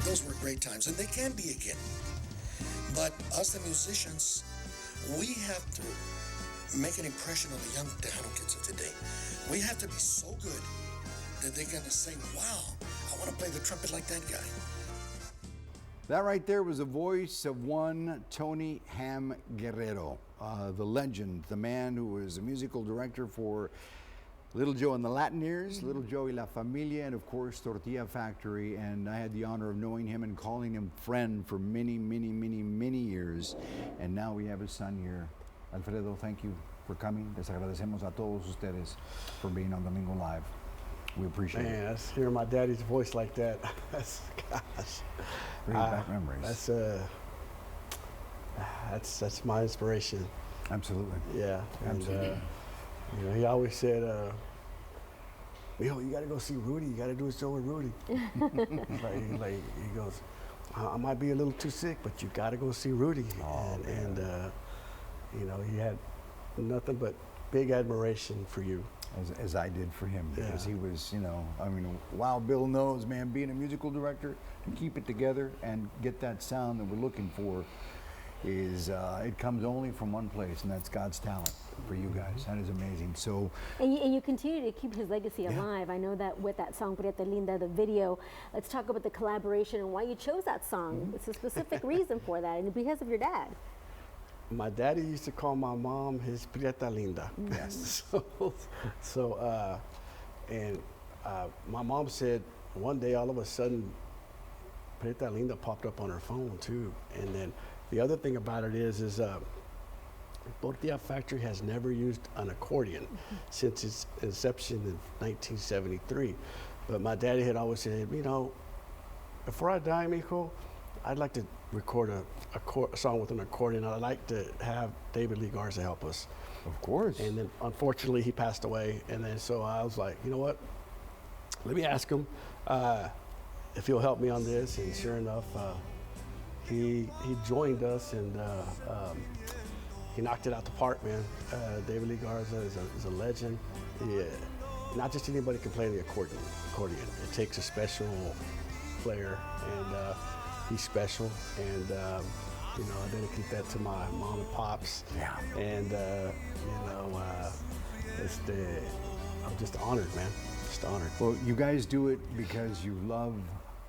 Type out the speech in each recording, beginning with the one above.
those were great times, and they can be again. But us, the musicians, we have to make an impression on the young Tejano kids of today. We have to be so good that they're going to say, wow, I want to play the trumpet like that guy. That right there was the voice of one Tony Ham Guerrero, the legend, the man who was a musical director for Little Joe and the Latin Ears, Little Joe y La Familia, and of course Tortilla Factory. And I had the honor of knowing him and calling him friend for many, many, many, many years. And now we have his son here. Alfredo, thank you for coming. Les agradecemos a todos ustedes for being on Domingo Live. We appreciate it. Man, that's hearing my daddy's voice like that. That's, gosh. Bring back memories. That's my inspiration. Absolutely. Yeah. Absolutely. And, you know, he always said, yo, you got to go see Rudy. You got to do a show with Rudy. He goes, I might be a little too sick, but you got to go see Rudy. Oh, and you know, he had nothing but big admiration for you. As I did for him, because he was, you know, I mean, Wild Bill knows, man, being a musical director, to keep it together and get that sound that we're looking for is, it comes only from one place, and that's God's talent for you guys. That is amazing. So, and you continue to keep his legacy alive. I know that with that song, Prieta Linda, the video, let's talk about the collaboration and why you chose that song. It's a specific reason for that, and because of your dad. My daddy used to call my mom his Prieta Linda. yes. My mom said one day all of a sudden Prieta Linda popped up on her phone too. And then the other thing about it is Tortilla Factory has never used an accordion since its inception in 1973. But my daddy had always said, you know, before I die, mijo, I'd like to record a song with an accordion. I'd like to have David Lee Garza help us. Of course. And then unfortunately he passed away. And then so I was like, you know what? Let me ask him if he'll help me on this. And sure enough, he joined us, and he knocked it out the park, man. David Lee Garza is a legend. Not just anybody can play the accordion. It takes a special player, and he's special. And you know, I dedicate that to my mom and pops. Yeah. And you know, I'm just honored, man. Just honored. Well, you guys do it because you love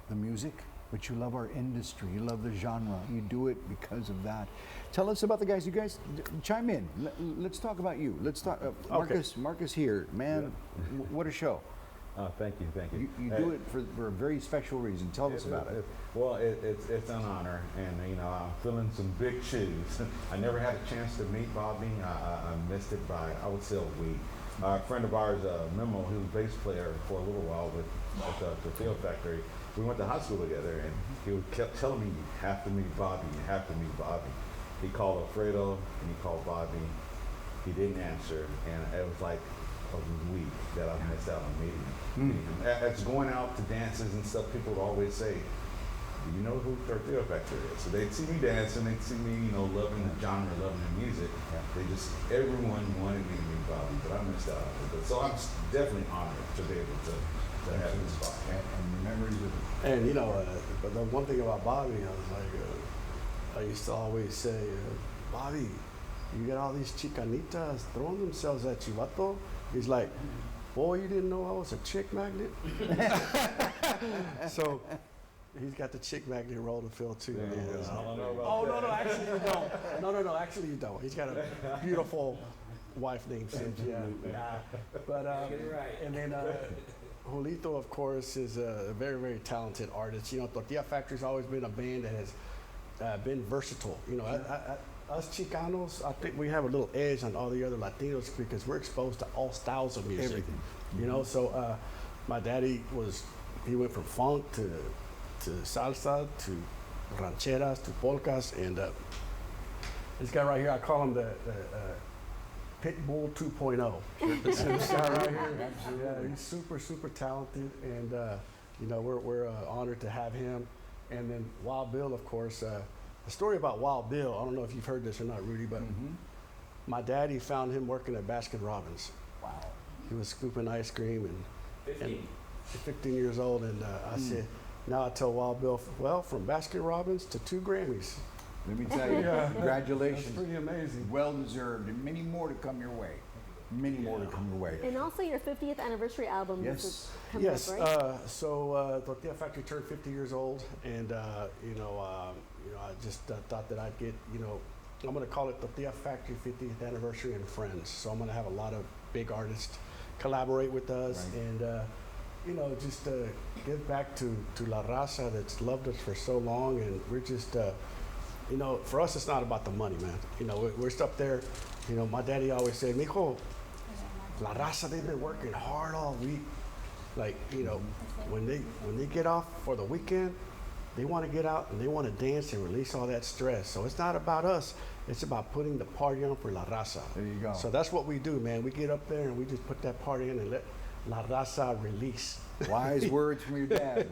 the music, but you love our industry. You love the genre. You do it because of that. Tell us about the guys. You guys chime in. Let's talk about you. Let's talk. Marcus here, man. What a show. Oh, thank you. You do it for a very special reason. Tell us about it. Well, it's an honor, and you know, I'm filling some big shoes. I never had a chance to meet Bobby. I missed it by, I would say, a week. A friend of ours, Memo, he was bass player for a little while with the Tortilla Factory. We went to high school together, and he kept telling me, you have to meet Bobby, you have to meet Bobby. He called Alfredo, and he called Bobby. He didn't answer, and it was like a week that I missed out on meeting him. As going out to dances and stuff, people would always say, do you know who Tortilla Factory is? So they'd see me dancing, they'd see me, you know, loving the genre, loving the music. Everyone wanted me to meet Bobby, but I missed out on it. So I'm definitely honored to be able to have this spot. And the memories of it. And you know, but the one thing about Bobby, I was like, I used to always say, Bobby, you got all these chicanitas throwing themselves at you, vato. He's like, boy, you didn't know I was a chick magnet? So he's got the chick magnet role to fill too. No, actually you don't. No, actually you don't. He's got a beautiful wife named Cynthia. But and then Julito, of course, is a very, very talented artist. You know, Tortilla Factory's always been a band that has been versatile. You know, us Chicanos, I think we have a little edge on all the other Latinos because we're exposed to all styles of music. Everything. You know, so my daddy he went from funk to salsa to rancheras to polkas, and this guy right here, I call him the Pitbull 2.0. This guy right here, yeah, he's super, super talented, and you know, we're honored to have him. And then Wild Bill, of course. The story about Wild Bill, I don't know if you've heard this or not, Rudy, but my daddy found him working at Baskin Robbins. Wow. He was scooping ice cream and 15 years old, and I said, Now I tell Wild Bill, well, from Baskin Robbins to 2 Grammys. Let me tell you, Yeah. congratulations. That's pretty amazing. Well deserved, and many more to come your way. Many more to come your way. And also your 50th anniversary album. Yes. Is coming Yes. up, right? Tortilla Factory turned 50 years old, and I just thought that I'd get, I'm going to call it Tortilla Factory 50th Anniversary and Friends. So I'm going to have a lot of big artists collaborate with us, Right. and just give back to La Raza that's loved us for so long, and we're just. For us, it's not about the money, man. We're up there. My daddy always said, "Mijo, La Raza, they've been working hard all week. Like, when they get off for the weekend, they want to get out and they want to dance and release all that stress. So it's not about us. It's about putting the party on for La Raza. There you go. So that's what we do, man. We get up there and we just put that party in and let La Raza release. Wise words from your dad.